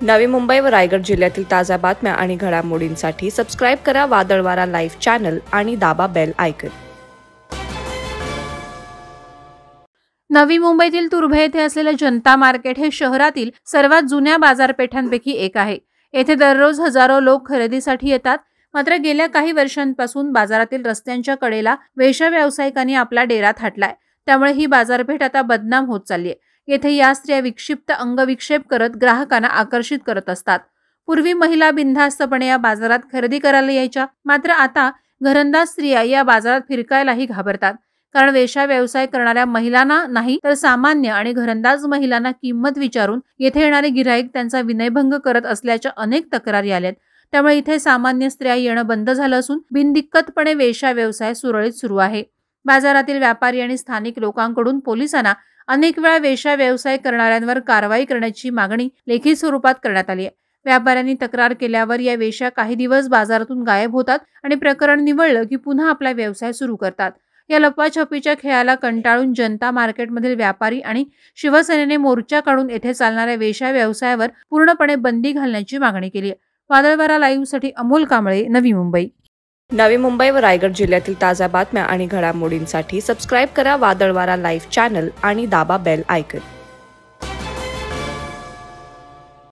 नवी मुंबई व रायगड जिल्ह्यातील ताज्या बातम्या आणि घडामोडींसाठी सबस्क्राईब करा वादळवारा लाईव्ह चॅनल आणि दाबा बेल आयकॉन। नवी मुंबईतील तुर्भे येथे असलेले जनता मार्केट हे शहरातील सर्वात जुन्या बाजारपेठांपैकी एक आहे। येथे दररोज हजारो लोक खरेदीसाठी येतात। मात्र गेल्या काही वर्षांपासून बाजारातील रस्त्यांच्या कडेला वेश्या व्यावसायिकांनी आपला डेरा थाटलाय। त्यामुळे ही बाजारपेठ आता बदनाम होत चालली आहे। येथे या स्त्रिया विक्षिप्त अंगविक्षेप करत ग्राहकांना आकर्षित करत असतात। पूर्वी महिला बिनधास्तपणे या बाजारात खरेदी करायला यायच्या, मात्र आता घरंदाज स्त्रिया या बाजारात फिरकायलाही घाबरतात। कारण वेश्या व्यवसाय करणाऱ्या महिलांना नाही तर सामान्य आणि घरंदाज महिलांना किंमत विचारून येथे येणारे गिराईक त्यांचा विनयभंग करत असल्याच्या अनेक तक्रारी आल्यात। त्यामुळे इथे सामान्य स्त्रिया येणं बंद झालं असून बिनदिक्कतपणे वेश्या व्यवसाय सुरळीत सुरू आहे। बाजारातील व्यापारी आणि स्थानिक लोकांकडून पोलिसांना अनेक वेळा वेश्या व्यवसाय करणाऱ्यांवर कारवाई करण्याची मागणी लेखी स्वरूपात करण्यात आली आहे। व्यापाऱ्यांनी तक्रार केल्यावर या वेश्या काही दिवस बाजारातून गायब होतात आणि प्रकरण निवळलं की पुन्हा आपला व्यवसाय सुरू करतात। या लपाछपीच्या खेळाला कंटाळून जनता मार्केटमधील व्यापारी आणि शिवसेनेने मोर्चा काढून येथे चालणाऱ्या वेश्या व्यवसायावर पूर्णपणे बंदी घालण्याची मागणी केली आहे। वादळवारा लाईव्हसाठी अमोल कांबळे, नवी मुंबई। नवी मुंबई व रायगड जिल्ह्यातील ताज्या बातम्या आणि घडामोडींसाठी सबस्क्राईब करा वादळवारा लाईव्ह चॅनल आणि दाबा बेल आयकॉन।